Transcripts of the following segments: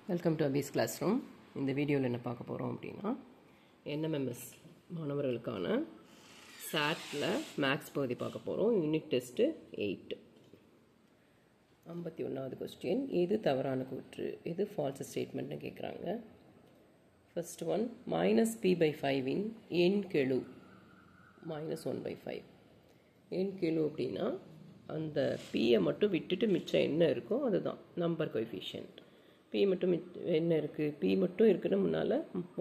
Welcome to Abi's classroom. இந்த வீடியோவில் என்ன பார்க்க போகிறோம் அப்படின்னா, என்எம்எம்எஸ் மாணவர்களுக்கான சாட்டில் மேக்ஸ் பகுதி பார்க்க போகிறோம். Unit test 8. 51வது கொஸ்டின், எது தவறான கூற்று, எது ஃபால்ஸ் ஸ்டேட்மெண்ட்னு கேட்குறாங்க. ஃபர்ஸ்ட் ஒன், -p/5 எண் கெழு -1/5. எண் கெழு அப்படின்னா அந்த பியை மட்டும் விட்டுட்டு மிச்சம் என்ன இருக்கோ அதுதான் நம்பர் கோஎஃபிஷியன்ட். பி மட்டும் என்ன இருக்குது, பி மட்டும் இருக்குன்னு முன்னால்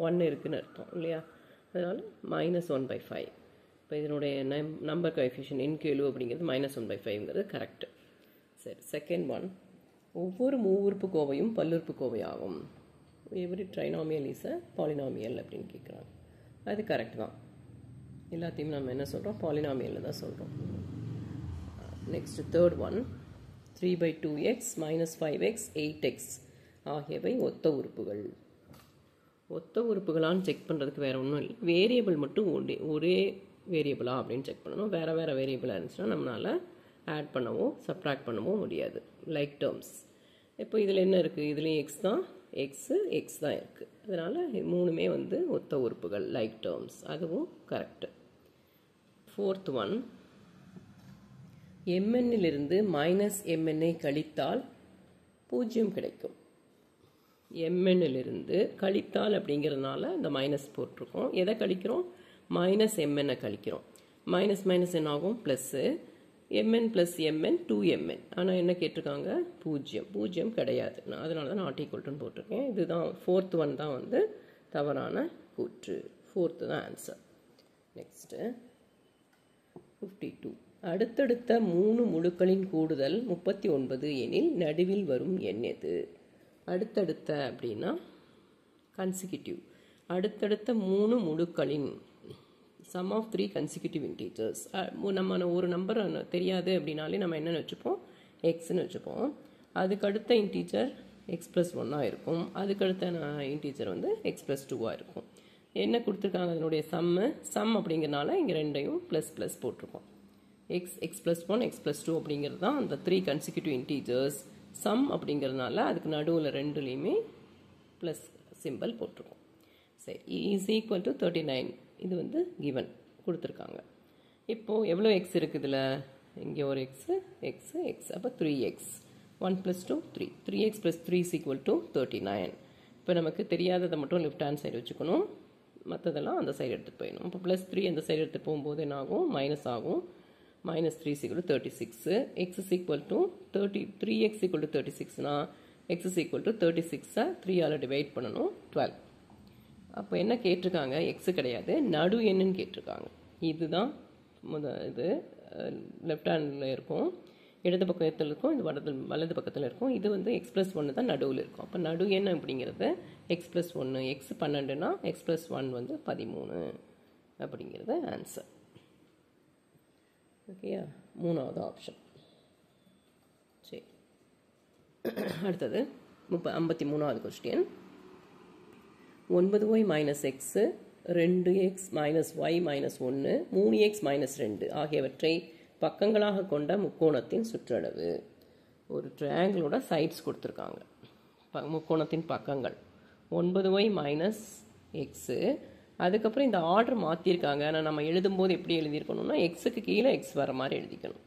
1 இருக்குதுன்னு அர்த்தம் இல்லையா, அதனால் -1/5. இப்போ இதனுடைய நம்பர் கோஎஃபிஷியன்ட் எண் கெழு அப்படிங்கிறது -1/5ங்கிறது கரெக்டு. சரி, செகண்ட் ஒன், ஒவ்வொரு மூவுறுப்பு கோவையும் பல்லுறுப்பு கோவையாகும். Every trinomial is a polynomial அப்படின்னு கேட்குறாங்க. அது கரெக்ட் தான். எல்லாத்தையும் நம்ம என்ன சொல்கிறோம், பாலினாமியலில் தான் சொல்கிறோம். Next third one, 3/2x -5x 8x ஆகியவை ஒத்த உறுப்புகள். ஒத்த உறுப்புகளான்னு செக் பண்ணுறதுக்கு வேறு ஒன்றும் இல்லை, வேரியபிள் மட்டும் ஒரே வேரியபிளா அப்படின்னு செக் பண்ணணும். வேறு வேறு வேரியபிளாக இருந்துச்சுன்னா நம்மளால் ஆட் பண்ணவோ சப்ட்ராக்ட் பண்ணவோ முடியாது. லைக் டேர்ம்ஸ், இப்போ இதில் என்ன இருக்குது, இதுலேயும் எக்ஸ் தான், எக்ஸ் தான் இருக்குது, அதனால் மூணுமே ஒத்த உறுப்புகள், லைக் டேர்ம்ஸ், அதுவும் கரெக்டு. ஃபோர்த் ஒன், mnலிருந்து -mn கழித்தால் 0 கிடைக்கும். mnலிருந்து கழித்தால் அப்படிங்கிறதுனால இந்த மைனஸ் போட்டிருக்கோம். எதை கழிக்கிறோம், -mn கழிக்கிறோம். மைனஸ் என்ன ஆகும், ப்ளஸ்ஸு, mn + mn 2mn. ஆனால் என்ன கேட்டிருக்காங்க, 0 கிடையாது. அதனால தான் நாட் ஈக்குவல்ட்டுன்னு போட்டிருக்கேன். இதுதான் ஃபோர்த் ஒன் தான் தவறான கூற்று. ஃபோர்த்து தான் ஆன்சர். நெக்ஸ்ட்டு 52, அடுத்தடுத்த 3 முழுக்களின் கூடுதல் 39 எனில் நடுவில் வரும் எண் எது. அடுத்தடுத்த அப்படின்னா கன்சிக்யூட்டிவ். அடுத்தடுத்த 3 முழுக்களின் சம் ஆஃப் 3 கன்சிக்யூட்டிவ் இன்டீஜர்ஸ். நம்ம ஒரு நம்பர் தெரியாது அப்படின்னாலே நம்ம என்னென்னு வச்சுப்போம், எக்ஸ்ன்னு வச்சுப்போம். அதுக்கடுத்த இன்டீஜர் x+1 இருக்கும். அதுக்கடுத்த இன்டீஜர் x+2 இருக்கும். என்ன கொடுத்துருக்காங்க, அதனுடைய சம் அப்படிங்கிறனால இங்கே ரெண்டையும் ++ போட்டிருக்கோம். x+1 x+2 அப்படிங்கிறது தான் அந்த 3 கன்சிக்யூட்டிவ் இன்டீஜர்ஸ். சம் அப்படிங்கிறதுனால அதுக்கு நடுவில் ரெண்டுலேயுமே ப்ளஸ் சிம்பிள் போட்டிருக்கோம். சரி, இஸ் ஈக்குவல் டு 39. இது கிவன் கொடுத்துருக்காங்க. இப்போது எவ்வளோ எக்ஸ் இருக்குது இதில், இங்கே ஒரு எக்ஸ், அப்போ 3x. 1 + 2 3. 3x + 3 = 39. இப்போ நமக்கு தெரியாததை மட்டும் லெஃப்ட் ஹேண்ட் சைடு வச்சுக்கணும், மற்றதெல்லாம் அந்த சைடு எடுத்துகிட்டு போயிடணும். இப்போ +3 அந்த சைடு எடுத்துகிட்டு போகும்போது என்ன ஆகும், மைனஸ் ஆகும். -3 = 36. x = 3x = 36னா x = 36 3ஆல் டிவைட் பண்ணணும், 12. அப்போ என்ன கேட்டிருக்காங்க, எக்ஸ் கிடையாது, நடு எண்ணுன்னு கேட்டிருக்காங்க. இதுதான் இது லெஃப்ட் ஹேண்டில் இருக்கும், இடது பக்கத்தில் இருக்கும், இது வலது பக்கத்தில் இருக்கும். இது x+1 தான் நடுவில் இருக்கும். அப்போ நடு எண் அப்படிங்கிறது x+1. x 12னா x+1 13 அப்படிங்கிறது ஆன்சர். ஓகேயா, மூணாவது ஆப்ஷன். சரி, அடுத்தது 53வது question, 9y - x 2x - y - 1 3x - 2 ஆகியவற்றை பக்கங்களாக கொண்ட முக்கோணத்தின் சுற்றளவு. ஒரு ட்ரையாங்கிளோட சைட்ஸ் கொடுத்துருக்காங்க, முக்கோணத்தின் பக்கங்கள் 9y - x. அதுக்கப்புறம் இந்த ஆர்டர் மாற்றிருக்காங்க. ஆனால் நம்ம எழுதும்போது எப்படி எழுதியிருக்கணும்னா, எக்ஸுக்கு கீழே எக்ஸ் வர மாதிரி எழுதிக்கணும்.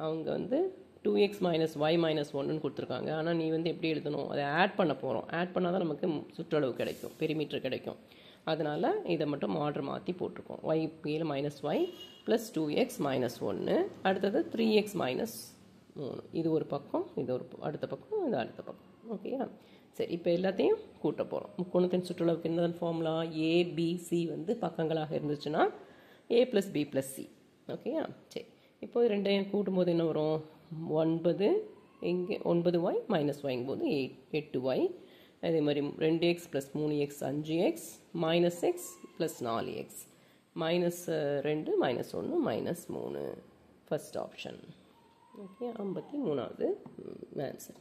அவங்க 2x - y - 1ன்னு கொடுத்துருக்காங்க. ஆனால் நீ எப்படி எழுதணும், அதை ஆட் பண்ண போகிறோம். ஆட் பண்ணால் தான் நமக்கு சுற்றளவு கிடைக்கும், பெரிமீட்டர் கிடைக்கும். அதனால் இதை மட்டும் ஆர்டர் மாற்றி போட்டிருக்கோம். y கீழே -y + 2x - 1. அடுத்தது 3x - 3. இது ஒரு பக்கம், இது ஒரு அடுத்த பக்கம், இது அடுத்த பக்கம். ஓகேயா, சரி, இப்போ எல்லாத்தையும் கூட்ட போகிறோம். முக்கோணத்தின் சுற்றளவுக்கு என்ன ஃபார்முலா, ABC பக்கங்களாக இருந்துச்சுன்னா a + b + c. ஓகேயா, சரி, இப்போ ரெண்டையும் கூட்டும்போது என்ன வரும், 9, இங்கே 9y - yங்கும்போது 8y. அதே மாதிரி 2x + 3x 5x -x + 4x -2 -1 -3. First option. Okay, 53வது ஆன்சர்.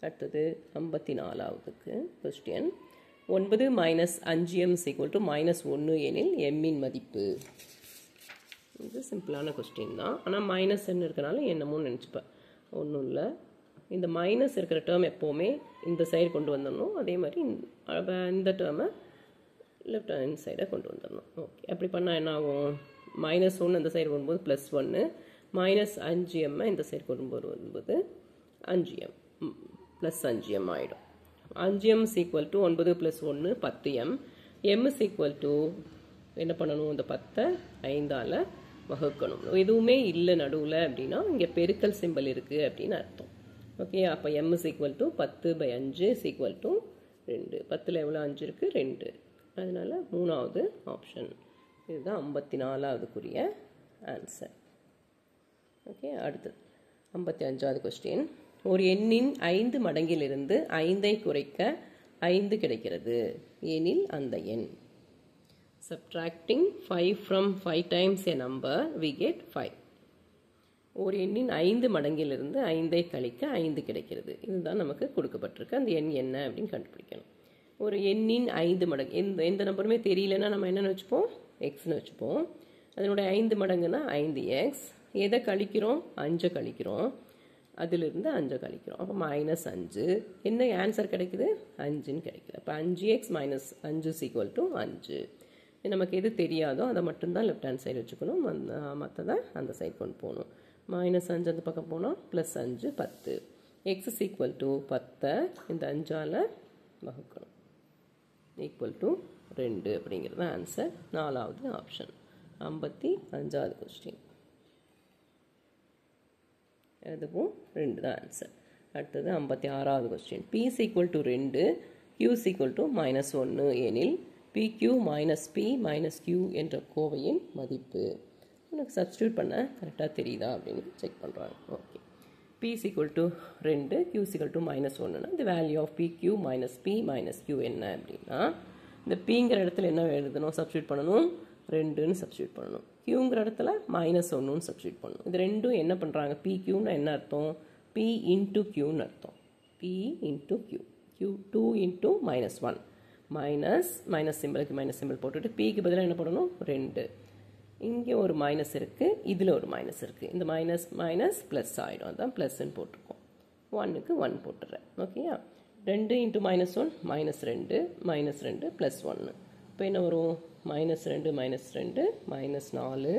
அடுத்தது 54வது கொஸ்டின், 9 - 5m = -1 எனில் m மதிப்பு. இது சிம்பிளான கொஸ்டின் தான், ஆனால் மைனஸ் என்ன இருக்கனால என்னமோ நினச்சிப்பேன், ஒன்றும் இல்லை. இந்த மைனஸ் இருக்கிற டேர்ம் எப்போவுமே இந்த சைடு கொண்டு வந்துடணும். அதே மாதிரி இந்த டேர்மை லெஃப்ட் ஹேண்ட் சைடை கொண்டு வந்துடணும். ஓகே, அப்படி பண்ணால் என்ன ஆகும்? -1 இந்த சைடு வரும்போது +1, -5m இந்த சைடு கொண்டு வரும்போது 5m +5m ஆகிடும். 5m = 9 + 1 10m. m என்ன பண்ணணும்? இந்த 10 5ஆல் வகுக்கணும். எதுவுமே இல்லை நடுவில் அப்படின்னா இங்கே பெருக்கல் சிம்பிள் இருக்குது அப்படின்னு அர்த்தம். ஓகே, அப்போ m = 10/5 = 2. 10ல் எவ்வளோ 5 இருக்குது? 2. அதனால் 3வது ஆப்ஷன். இதுதான் 54வதுக்குரிய ஆன்சர். ஓகே, அடுத்தது 55வது கொஸ்டின். ஒரு எண்ணின் 5 மடங்கிலிருந்து 5ஐ குறைக்க 5 கிடைக்கிறது எனில் அந்த எண். Subtracting 5 from 5 times a number, we get 5. ஒரு எண்ணின் 5 மடங்கிலிருந்து 5ஐ கழிக்க 5 கிடைக்கிறது. இதுதான் நமக்கு கொடுக்கப்பட்டிருக்கு. அந்த எண் என்ன அப்படின்னு கண்டுபிடிக்கணும். ஒரு எண்ணின் 5 மடங்கு, எந்த நம்பருமே தெரியலன்னா நம்ம என்னென்னு வச்சுப்போம்? எக்ஸ்னு வச்சுப்போம். அதனுடைய 5 மடங்குன்னா 5x. எதை கழிக்கிறோம்? 5 கழிக்கிறோம். அதிலிருந்து 5 கழிக்கிறோம். அப்போ -5. என்ன ஆன்சர் கிடைக்குது? 5ன்னு கிடைக்குது. அப்போ 5x - 5 = 5. நமக்கு எது தெரியாதோ அதை மட்டும்தான் லெஃப்ட் ஹேண்ட் சைடு வச்சுக்கணும். மற்றதை அந்த சைடு கொண்டு போகணும். -5 அந்த பக்கம் போனால் +5 10. x = 10 இந்த 5ஆல் வகுக்கணும். = 2 அப்படிங்கிறது ஆன்சர். 4வது ஆப்ஷன். 55வது கொஸ்டின். அதுவும் 2 தான் ஆன்சர். அடுத்தது 56வது கொஸ்டின். p = 2 q = -1 எனில் PQ - P - Q என்ற கோவையின் மதிப்பு. உனக்கு சப்ஸ்டியூட் பண்ண கரெக்டாக தெரியுதா அப்படின்னு செக் பண்ணுறாங்க. ஓகே, P = 2 Q = -1னா இந்த value of PQ - P - Q என்ன அப்படின்னா இந்த Pங்கிற இடத்துல என்ன எழுதணும்? சப்ஸ்டியூட் பண்ணணும். 2ன்னு சப்ஸ்டியூட் பண்ணணும். Qங்கிற இடத்துல -1ன்னு சப்ஸ்டியூட் பண்ணணும். இது ரெண்டும் என்ன பண்ணுறாங்க? PQன்னு என்ன அர்த்தம்? P × Qன்னு அர்த்தம். P × Q. Q 2 × -1. Minus சிம்பிளுக்கு minus simple போட்டுட்டு பிக்கு பதிலாக என்ன பண்ணணும்? 2. இங்கே ஒரு மைனஸ் இருக்குது, இதில் ஒரு மைனஸ் இருக்குது. இந்த மைனஸ் மைனஸ் ப்ளஸ் ஆகிடும். அதுதான் ப்ளஸ்ன்னு போட்டிருக்கோம். 1க்கு 1 போட்டுறேன். ஓகேயா? 2 × -1 -2 -2 +1. இப்போ என்ன வரும்? -2 -2 -4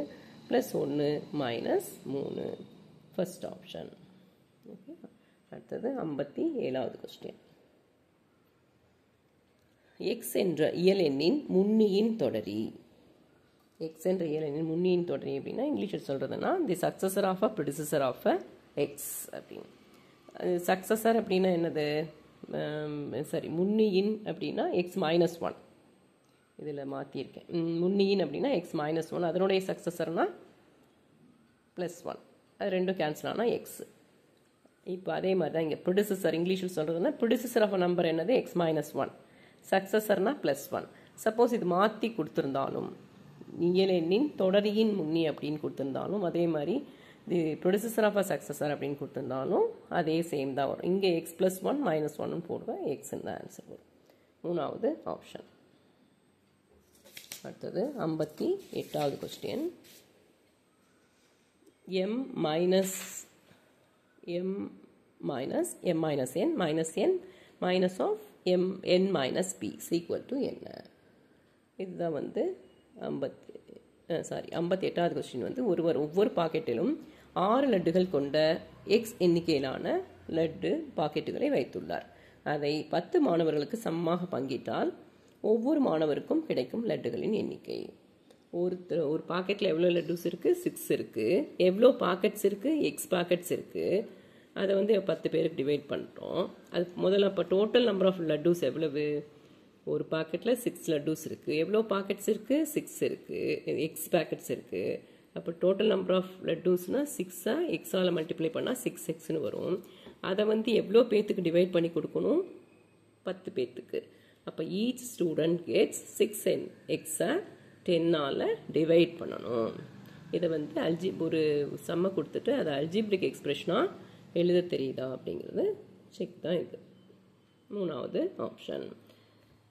+1 -3. First option. ஓகே, அடுத்தது 57வது கொஸ்டின். x என்ற இயல் எண்ணின் முன்னியின் தொடரி. x என்ற இயல் எண்ணின் முன்னியின் தொடரி அப்படின்னா இங்கிலீஷில் சொல்கிறதுனா the successor of a predecessor of a x அப்படின்னு. சக்சஸர் அப்படின்னா என்னது? சரி, முன்னியின் அப்படின்னா x - 1. இதில் மாற்றியிருக்கேன். முன்னியின் அப்படின்னா x - 1. அதனுடைய சக்சஸர்னா +1. அது ரெண்டும் கேன்சல் ஆனால் x. இப்போ அதே மாதிரி தான் இங்கே ப்ரிடிசஸர் இங்கிலீஷில் சொல்கிறதுனா ப்ரிடிசஸர் ஆஃப் அ நம்பர் என்னது? x - 1. சக்சஸர்னா +1. சப்போஸ் இது மாற்றி கொடுத்துருந்தாலும் இயல் எண்ணின் தொடரியின் முன்னி அப்படின்னு கொடுத்துருந்தாலும் அதே மாதிரி the producer of a successor அப்படின்னு கொடுத்துருந்தாலும் அதே சேம் தான் வரும். இங்கே x + 1 - 1 போடுவேன். எக்ஸ்ன்னு தான் ஆன்சர் வரும். 3வது ஆப்ஷன். அடுத்தது 58வது question. m - n - n - p என்ன? இதுதான் வந்து 58வது கொஸ்டின். வந்து ஒவ்வொரு பாக்கெட்டிலும் 6 லட்டுகள் கொண்ட x எண்ணிக்கையிலான லட்டு பாக்கெட்டுகளை வைத்துள்ளார். அதை 10 மாணவர்களுக்கு சமமாக பங்கிட்டால் ஒவ்வொரு மாணவருக்கும் கிடைக்கும் லட்டுகளின் எண்ணிக்கை. ஒரு பாக்கெட்டில் எவ்வளோ லட்டுஸ் இருக்குது? 6 இருக்குது. எவ்வளோ பாக்கெட்ஸ் இருக்குது? x பாக்கெட்ஸ் இருக்குது. அதை வந்து 10 பேருக்கு டிவைட் பண்ணுறோம். அது முதல்ல இப்போ டோட்டல் நம்பர் ஆஃப் லட்டூஸ் எவ்வளவு? ஒரு பாக்கெட்டில் 6 லட்டூஸ் இருக்குது. எவ்வளோ பாக்கெட்ஸ் இருக்குது? 6 இருக்குது. எக்ஸ் பாக்கெட்ஸ் இருக்குது. அப்போ டோட்டல் நம்பர் ஆஃப் லட்டூஸ்னால் 6 எக்ஸால் மல்டிப்ளை பண்ணால் 6xன்னு வரும். அதை வந்து எவ்வளோ பேர்த்துக்கு டிவைட் பண்ணி கொடுக்கணும்? 10 பேர்த்துக்கு. அப்போ ஈச் ஸ்டூடெண்ட் கெட்ஸ் 6 எக்ஸை 10ஆல் டிவைட் பண்ணணும். இதை வந்து ஒரு சம்மை கொடுத்துட்டு அதை அல்ஜிப்ரிக் எக்ஸ்பிரஷனாக எழுத தெரியுதா அப்படிங்கிறது செக் தான் இது. 3வது ஆப்ஷன்.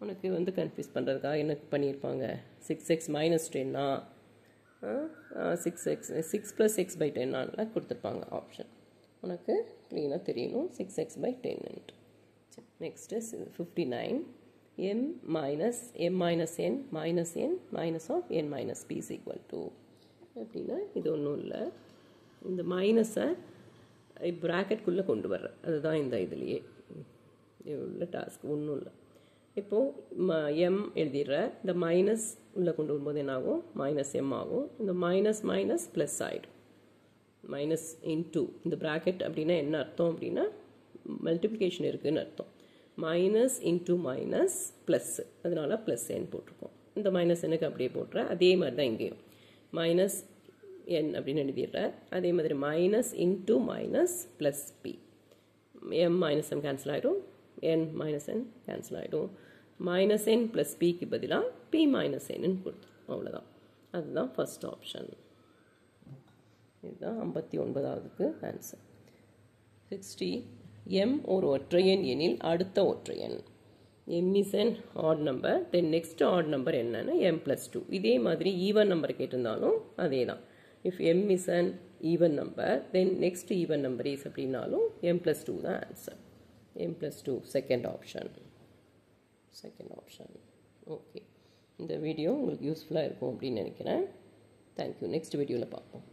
உனக்கு வந்து கன்ஃபியூஸ் பண்ணுறதுக்காக என்ன பண்ணியிருப்பாங்க? 6x - 10 6 + x/10 கொடுத்துருப்பாங்க ஆப்ஷன். உனக்கு க்ளீனாக தெரியணும் 6x/10. Next 59 m minus n minus of n minus p is equal to அப்படின்னா இது ஒன்றும் இல்லை, இந்த மைனஸை ப்ராக்கெட்குள்ளே கொண்டு வர்ற அதுதான் இந்த இதுலேயே உள்ள டாஸ்க். ஒன்றும் இல்லை. இப்போது எம் எழுதிடுற, இந்த மைனஸ் உள்ளே கொண்டு வரும்போது என்ன ஆகும், மைனஸ் எம் ஆகும். இந்த மைனஸ் மைனஸ் ப்ளஸ் ஆகிடும். மைனஸ் இன்டூ இந்த ப்ராக்கெட் அப்படின்னா என்ன அர்த்தம் அப்படின்னா மல்டிப்ளிகேஷன் இருக்குதுன்னு அர்த்தம். மைனஸ் இன்டூ மைனஸ் ப்ளஸ், அதனால ப்ளஸ் என் போட்டிருக்கோம். இந்த மைனஸ் எனக்கு அப்படியே போட்டுறேன். அதே மாதிரி தான் இங்கேயும் மைனஸ் என் அப்படின்னு எழுதிடுற. அதே மாதிரி minus into minus plus B, M minus M cancel ஆகிடும், என் மைனஸ் என் கேன்சல் ஆகிடும். மைனஸ் என் ப்ளஸ் பிக்கு பதிலாக பி மைனஸ் என்னு கொடுத்தோம். அவ்வளோதான். அதுதான் ஃபர்ஸ்ட் ஆப்ஷன். இதுதான் 59வதுக்கு ஆன்சர். 60 m ஒரு ஒற்றையன் எனில் அடுத்த ஒற்றையன். m is an odd number, then next odd number என்னன்னா m+2. இதே மாதிரி ஈவன் நம்பர் கேட்டிருந்தாலும் அதே தான். if m is an even number, then next even number is அப்படின்னாலும் m+2 தான் answer. m+2 second option. Okay, இந்த வீடியோ உங்களுக்கு யூஸ்ஃபுல்லாக இருக்கும் அப்படின்னு நினைக்கிறேன். தேங்க்யூ. நெக்ஸ்ட் வீடியோவில் பார்ப்போம்.